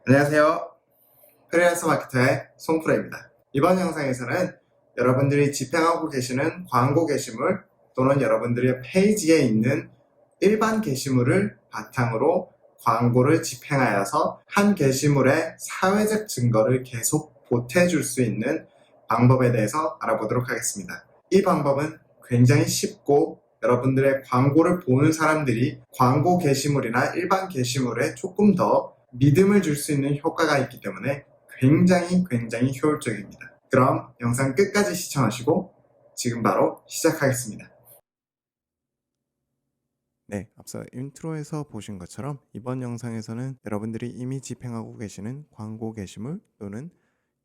안녕하세요. 프리랜서 마케터의 손프로입니다. 이번 영상에서는 여러분들이 집행하고 계시는 광고 게시물 또는 여러분들의 페이지에 있는 일반 게시물을 바탕으로 광고를 집행하여서 한 게시물의 사회적 증거를 계속 보태줄 수 있는 방법에 대해서 알아보도록 하겠습니다. 이 방법은 굉장히 쉽고 여러분들의 광고를 보는 사람들이 광고 게시물이나 일반 게시물에 조금 더 믿음을 줄 수 있는 효과가 있기 때문에 굉장히 효율적입니다. 그럼 영상 끝까지 시청하시고 지금 바로 시작하겠습니다. 네, 앞서 인트로에서 보신 것처럼 이번 영상에서는 여러분들이 이미 집행하고 계시는 광고 게시물 또는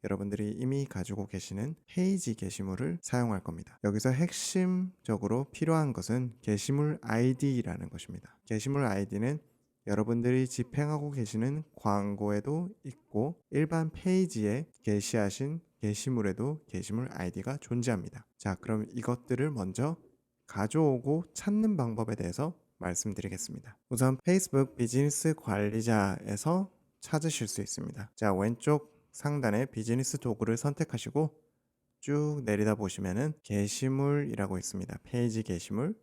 여러분들이 이미 가지고 계시는 페이지 게시물을 사용할 겁니다. 여기서 핵심적으로 필요한 것은 게시물 아이디라는 것입니다. 게시물 아이디는 여러분들이 집행하고 계시는 광고에도 있고 일반 페이지에 게시하신 게시물에도 게시물 아이디가 존재합니다. 자, 그럼 이것들을 먼저 가져오고 찾는 방법에 대해서 말씀드리겠습니다. 우선 페이스북 비즈니스 관리자에서 찾으실 수 있습니다. 자, 왼쪽 상단에 비즈니스 도구를 선택하시고 쭉 내리다 보시면은 게시물이라고 있습니다. 페이지 게시물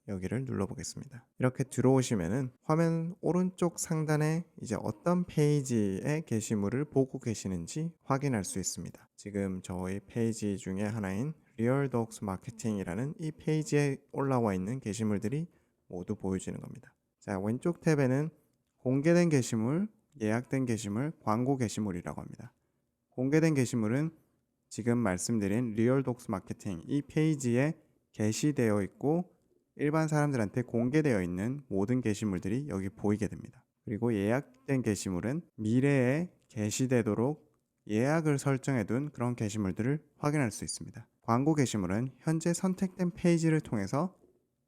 여기를 눌러보겠습니다. 이렇게 들어오시면은 화면 오른쪽 상단에 이제 어떤 페이지의 게시물을 보고 계시는지 확인할 수 있습니다. 지금 저희 페이지 중에 하나인 리얼독스 마케팅이라는 이 페이지에 올라와 있는 게시물들이 모두 보여지는 겁니다. 자, 왼쪽 탭에는 공개된 게시물, 예약된 게시물, 광고 게시물이라고 합니다. 공개된 게시물은 지금 말씀드린 리얼독스 마케팅 이 페이지에 게시되어 있고 일반 사람들한테 공개되어 있는 모든 게시물들이 여기 보이게 됩니다. 그리고 예약된 게시물은 미래에 게시되도록 예약을 설정해둔 그런 게시물들을 확인할 수 있습니다. 광고 게시물은 현재 선택된 페이지를 통해서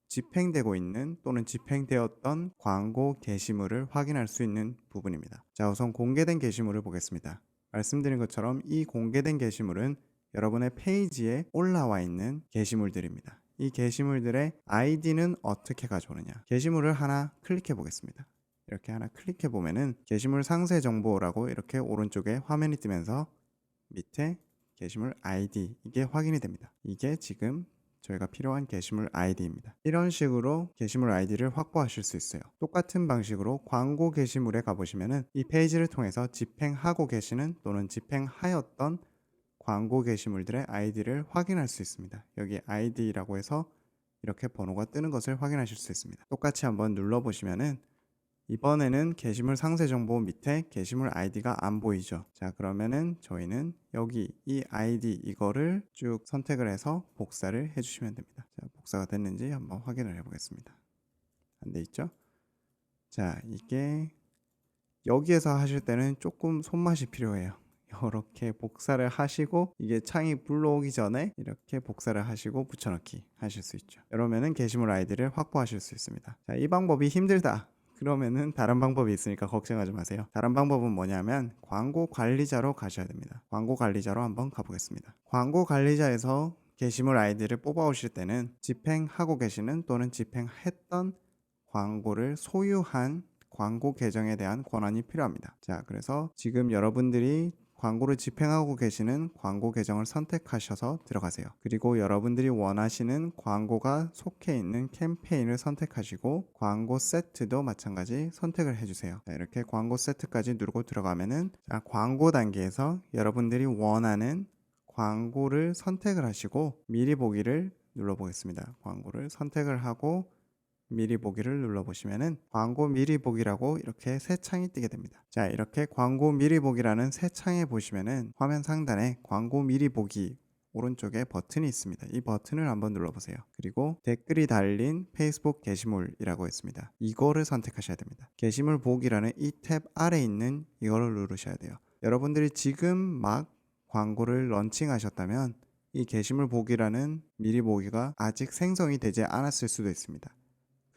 집행되고 있는 또는 집행되었던 광고 게시물을 확인할 수 있는 부분입니다. 자, 우선 공개된 게시물을 보겠습니다. 말씀드린 것처럼 이 공개된 게시물은 여러분의 페이지에 올라와 있는 게시물들입니다. 이 게시물들의 아이디는 어떻게 가져오느냐? 게시물을 하나 클릭해 보겠습니다. 이렇게 하나 클릭해 보면은 게시물 상세 정보라고 이렇게 오른쪽에 화면이 뜨면서 밑에 게시물 아이디 이게 확인이 됩니다. 이게 지금 저희가 필요한 게시물 아이디입니다. 이런 식으로 게시물 아이디를 확보하실 수 있어요. 똑같은 방식으로 광고 게시물에 가보시면은 이 페이지를 통해서 집행하고 계시는 또는 집행하였던 광고 게시물들의 아이디를 확인할 수 있습니다. 여기 아이디라고 해서 이렇게 번호가 뜨는 것을 확인하실 수 있습니다. 똑같이 한번 눌러보시면은 이번에는 게시물 상세 정보 밑에 게시물 아이디가 안 보이죠. 자, 그러면은 저희는 여기 이 아이디 이거를 쭉 선택을 해서 복사를 해주시면 됩니다. 자, 복사가 됐는지 한번 확인을 해보겠습니다. 안 돼 있죠? 자, 이게 여기에서 하실 때는 조금 손맛이 필요해요. 이렇게 복사를 하시고 이게 창이 불러오기 전에 이렇게 복사를 하시고 붙여넣기 하실 수 있죠. 이러면은 게시물 아이디를 확보하실 수 있습니다. 자, 이 방법이 힘들다. 그러면은 다른 방법이 있으니까 걱정하지 마세요. 다른 방법은 뭐냐면 광고 관리자로 가셔야 됩니다. 광고 관리자로 한번 가보겠습니다. 광고 관리자에서 게시물 아이디를 뽑아 오실 때는 집행하고 계시는 또는 집행했던 광고를 소유한 광고 계정에 대한 권한이 필요합니다. 자, 그래서 지금 여러분들이 광고를 집행하고 계시는 광고 계정을 선택하셔서 들어가세요. 그리고 여러분들이 원하시는 광고가 속해 있는 캠페인을 선택하시고 광고 세트도 마찬가지 선택을 해주세요. 자, 이렇게 광고 세트까지 누르고 들어가면은 자, 광고 단계에서 여러분들이 원하는 광고를 선택을 하시고 미리 보기를 눌러보겠습니다. 광고를 선택을 하고 미리 보기를 눌러보시면은 광고 미리 보기라고 이렇게 새 창이 뜨게 됩니다. 자, 이렇게 광고 미리 보기라는 새 창에 보시면은 화면 상단에 광고 미리 보기 오른쪽에 버튼이 있습니다. 이 버튼을 한번 눌러보세요. 그리고 댓글이 달린 페이스북 게시물이라고 있습니다. 이거를 선택하셔야 됩니다. 게시물 보기라는 이 탭 아래 있는 이거를 누르셔야 돼요. 여러분들이 지금 막 광고를 런칭하셨다면 이 게시물 보기라는 미리 보기가 아직 생성이 되지 않았을 수도 있습니다.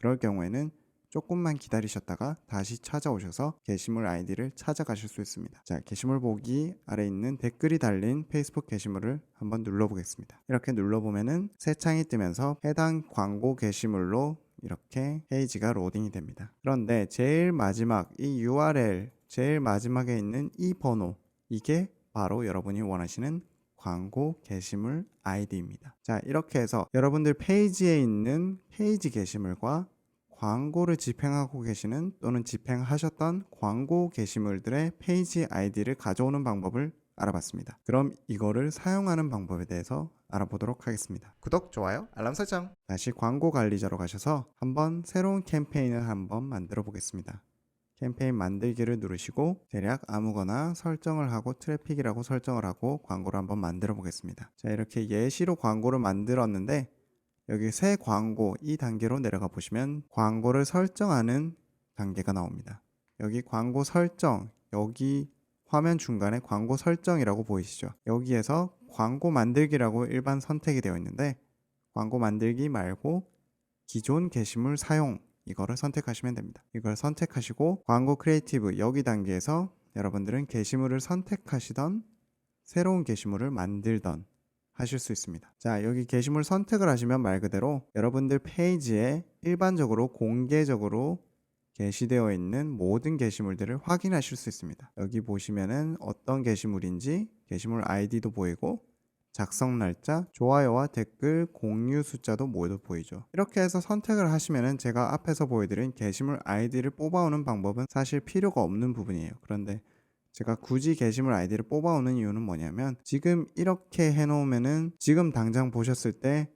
그럴 경우에는 조금만 기다리셨다가 다시 찾아오셔서 게시물 아이디를 찾아가실 수 있습니다. 자, 게시물 보기 아래 있는 댓글이 달린 페이스북 게시물을 한번 눌러보겠습니다. 이렇게 눌러보면은 새 창이 뜨면서 해당 광고 게시물로 이렇게 페이지가 로딩이 됩니다. 그런데 제일 마지막 이 URL 제일 마지막에 있는 이 번호, 이게 바로 여러분이 원하시는 광고 게시물 아이디입니다. 자, 이렇게 해서 여러분들 페이지에 있는 페이지 게시물과 광고를 집행하고 계시는 또는 집행하셨던 광고 게시물들의 페이지 아이디를 가져오는 방법을 알아봤습니다. 그럼 이거를 사용하는 방법에 대해서 알아보도록 하겠습니다. 구독, 좋아요, 알람 설정. 다시 광고 관리자로 가셔서 한번 새로운 캠페인을 한번 만들어 보겠습니다. 캠페인 만들기를 누르시고 대략 아무거나 설정을 하고 트래픽이라고 설정을 하고 광고를 한번 만들어 보겠습니다. 자, 이렇게 예시로 광고를 만들었는데 여기 새 광고 이 단계로 내려가 보시면 광고를 설정하는 단계가 나옵니다. 여기 광고 설정, 여기 화면 중간에 광고 설정이라고 보이시죠? 여기에서 광고 만들기라고 일반 선택이 되어 있는데 광고 만들기 말고 기존 게시물 사용, 이거를 선택하시면 됩니다. 이걸 선택하시고 광고 크리에이티브 여기 단계에서 여러분들은 게시물을 선택하시던 새로운 게시물을 만들던 하실 수 있습니다. 자, 여기 게시물 선택을 하시면 말 그대로 여러분들 페이지에 일반적으로 공개적으로 게시되어 있는 모든 게시물들을 확인하실 수 있습니다. 여기 보시면은 어떤 게시물인지 게시물 아이디도 보이고 작성 날짜, 좋아요와 댓글, 공유 숫자도 모두 보이죠. 이렇게 해서 선택을 하시면은 제가 앞에서 보여드린 게시물 아이디를 뽑아오는 방법은 사실 필요가 없는 부분이에요. 그런데 제가 굳이 게시물 아이디를 뽑아오는 이유는 뭐냐면 지금 이렇게 해놓으면은 지금 당장 보셨을 때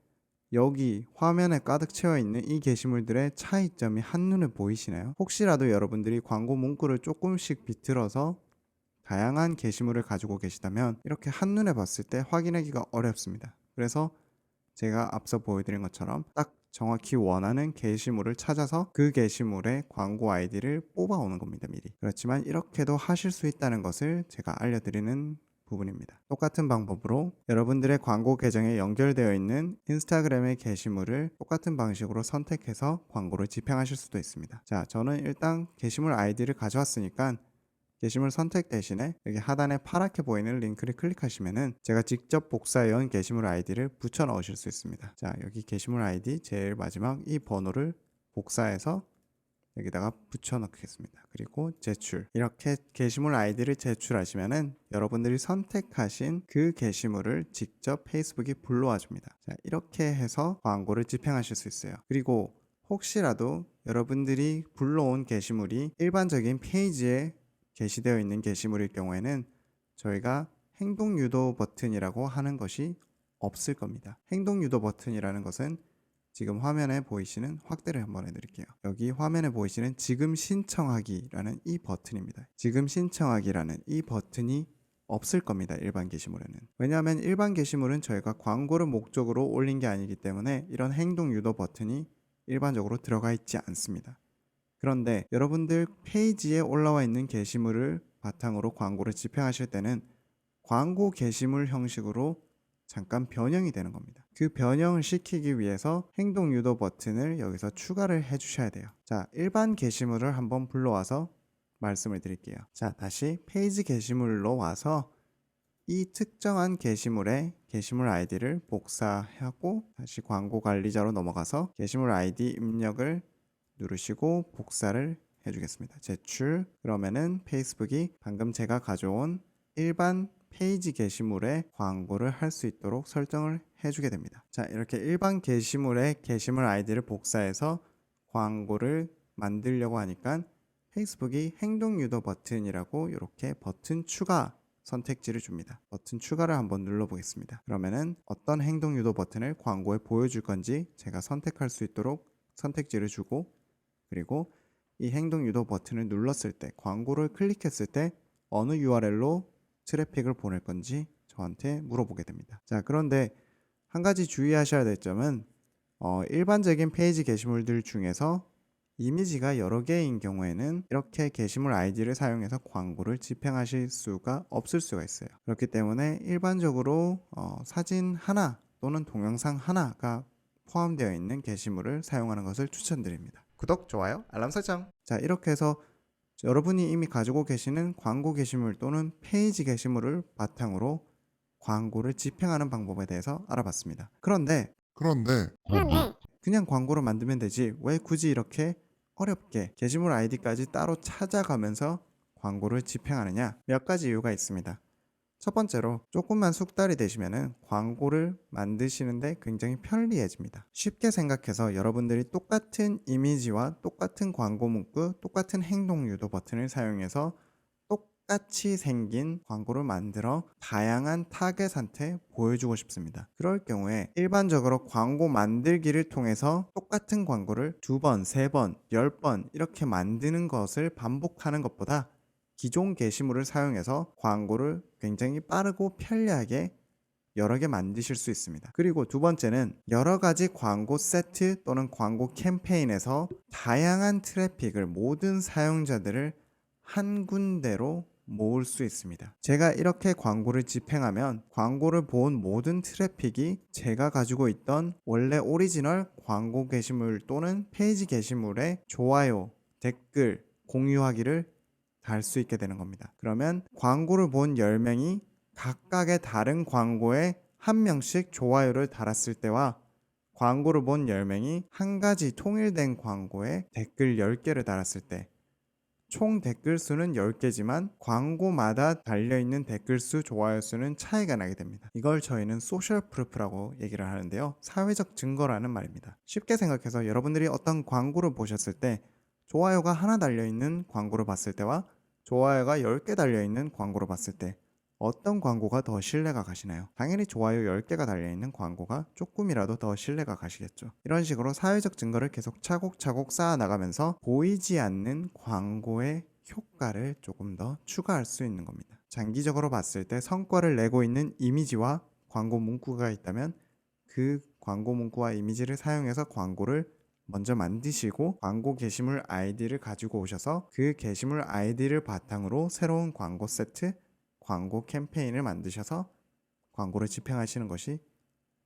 여기 화면에 가득 채워 있는 이 게시물들의 차이점이 한눈에 보이시나요? 혹시라도 여러분들이 광고 문구를 조금씩 비틀어서 다양한 게시물을 가지고 계시다면 이렇게 한눈에 봤을 때 확인하기가 어렵습니다. 그래서 제가 앞서 보여드린 것처럼 딱 정확히 원하는 게시물을 찾아서 그 게시물의 광고 아이디를 뽑아오는 겁니다, 미리. 그렇지만 이렇게도 하실 수 있다는 것을 제가 알려드리는 부분입니다. 똑같은 방법으로 여러분들의 광고 계정에 연결되어 있는 인스타그램의 게시물을 똑같은 방식으로 선택해서 광고를 집행하실 수도 있습니다. 자, 저는 일단 게시물 아이디를 가져왔으니까 게시물 선택 대신에 여기 하단에 파랗게 보이는 링크를 클릭하시면은 제가 직접 복사해온 게시물 아이디를 붙여 넣으실 수 있습니다. 자, 여기 게시물 아이디 제일 마지막 이 번호를 복사해서 여기다가 붙여 넣겠습니다. 그리고 제출. 이렇게 게시물 아이디를 제출하시면은 여러분들이 선택하신 그 게시물을 직접 페이스북이 불러와 줍니다. 자, 이렇게 해서 광고를 집행하실 수 있어요. 그리고 혹시라도 여러분들이 불러온 게시물이 일반적인 페이지에 게시되어 있는 게시물일 경우에는 저희가 행동 유도 버튼이라고 하는 것이 없을 겁니다. 행동 유도 버튼이라는 것은 지금 화면에 보이시는 확대를 한번 해드릴게요. 여기 화면에 보이시는 지금 신청하기라는 이 버튼입니다. 지금 신청하기라는 이 버튼이 없을 겁니다. 일반 게시물에는. 왜냐하면 일반 게시물은 저희가 광고를 목적으로 올린 게 아니기 때문에 이런 행동 유도 버튼이 일반적으로 들어가 있지 않습니다. 그런데 여러분들 페이지에 올라와 있는 게시물을 바탕으로 광고를 집행하실 때는 광고 게시물 형식으로 잠깐 변형이 되는 겁니다. 그 변형을 시키기 위해서 행동 유도 버튼을 여기서 추가를 해주셔야 돼요. 자, 일반 게시물을 한번 불러와서 말씀을 드릴게요. 자, 다시 페이지 게시물로 와서 이 특정한 게시물의 게시물 아이디를 복사하고 다시 광고 관리자로 넘어가서 게시물 아이디 입력을 누르시고 복사를 해주겠습니다. 제출. 그러면은 페이스북이 방금 제가 가져온 일반 페이지 게시물에 광고를 할 수 있도록 설정을 해주게 됩니다. 자, 이렇게 일반 게시물의 게시물 아이디를 복사해서 광고를 만들려고 하니까 페이스북이 행동 유도 버튼이라고 이렇게 버튼 추가 선택지를 줍니다. 버튼 추가를 한번 눌러보겠습니다. 그러면은 어떤 행동 유도 버튼을 광고에 보여줄 건지 제가 선택할 수 있도록 선택지를 주고 그리고 이 행동 유도 버튼을 눌렀을 때 광고를 클릭했을 때 어느 URL로 트래픽을 보낼 건지 저한테 물어보게 됩니다. 자, 그런데 한 가지 주의하셔야 될 점은 일반적인 페이지 게시물들 중에서 이미지가 여러 개인 경우에는 이렇게 게시물 아이디를 사용해서 광고를 집행하실 수가 없을 수가 있어요. 그렇기 때문에 일반적으로 사진 하나 또는 동영상 하나가 포함되어 있는 게시물을 사용하는 것을 추천드립니다. 구독, 좋아요, 알람 설정. 자, 이렇게 해서 여러분이 이미 가지고 계시는 광고 게시물 또는 페이지 게시물을 바탕으로 광고를 집행하는 방법에 대해서 알아봤습니다. 그런데 그냥 광고를 만들면 되지 왜 굳이 이렇게 어렵게 게시물 아이디까지 따로 찾아가면서 광고를 집행하느냐? 몇 가지 이유가 있습니다. 첫 번째로 조금만 숙달이 되시면은 광고를 만드시는데 굉장히 편리해집니다. 쉽게 생각해서 여러분들이 똑같은 이미지와 똑같은 광고 문구, 똑같은 행동 유도 버튼을 사용해서 똑같이 생긴 광고를 만들어 다양한 타겟한테 보여주고 싶습니다. 그럴 경우에 일반적으로 광고 만들기를 통해서 똑같은 광고를 2번, 3번, 10번 이렇게 만드는 것을 반복하는 것보다 기존 게시물을 사용해서 광고를 굉장히 빠르고 편리하게 여러 개 만드실 수 있습니다. 그리고 두 번째는 여러 가지 광고 세트 또는 광고 캠페인에서 다양한 트래픽을 모든 사용자들을 한 군데로 모을 수 있습니다. 제가 이렇게 광고를 집행하면 광고를 본 모든 트래픽이 제가 가지고 있던 원래 오리지널 광고 게시물 또는 페이지 게시물에 좋아요, 댓글, 공유하기를 달 수 있게 되는 겁니다. 그러면 광고를 본 10명이 각각의 다른 광고에 한 명씩 좋아요를 달았을 때와 광고를 본 10명이 한 가지 통일된 광고에 댓글 10개를 달았을 때 총 댓글 수는 10개지만 광고마다 달려있는 댓글 수, 좋아요 수는 차이가 나게 됩니다. 이걸 저희는 소셜 프루프라고 얘기를 하는데요. 사회적 증거라는 말입니다. 쉽게 생각해서 여러분들이 어떤 광고를 보셨을 때 좋아요가 하나 달려있는 광고를 봤을 때와 좋아요가 10개 달려있는 광고를 봤을 때 어떤 광고가 더 신뢰가 가시나요? 당연히 좋아요 10개가 달려있는 광고가 조금이라도 더 신뢰가 가시겠죠. 이런 식으로 사회적 증거를 계속 차곡차곡 쌓아나가면서 보이지 않는 광고의 효과를 조금 더 추가할 수 있는 겁니다. 장기적으로 봤을 때 성과를 내고 있는 이미지와 광고 문구가 있다면 그 광고 문구와 이미지를 사용해서 광고를 먼저 만드시고 광고 게시물 아이디를 가지고 오셔서 그 게시물 아이디를 바탕으로 새로운 광고 세트, 광고 캠페인을 만드셔서 광고를 집행하시는 것이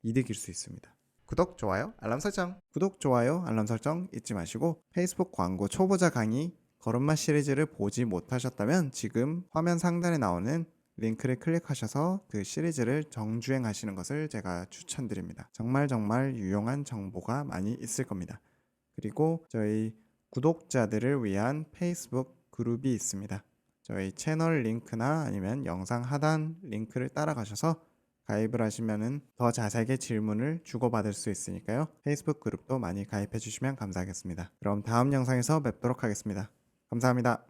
이득일 수 있습니다. 구독, 좋아요, 알람 설정. 구독, 좋아요, 알람 설정 잊지 마시고 페이스북 광고 초보자 강의 걸음마 시리즈를 보지 못하셨다면 지금 화면 상단에 나오는 링크를 클릭하셔서 그 시리즈를 정주행하시는 것을 제가 추천드립니다. 정말 유용한 정보가 많이 있을 겁니다. 그리고 저희 구독자들을 위한 페이스북 그룹이 있습니다. 저희 채널 링크나 아니면 영상 하단 링크를 따라가셔서 가입을 하시면은 더 자세하게 질문을 주고받을 수 있으니까요. 페이스북 그룹도 많이 가입해 주시면 감사하겠습니다. 그럼 다음 영상에서 뵙도록 하겠습니다. 감사합니다.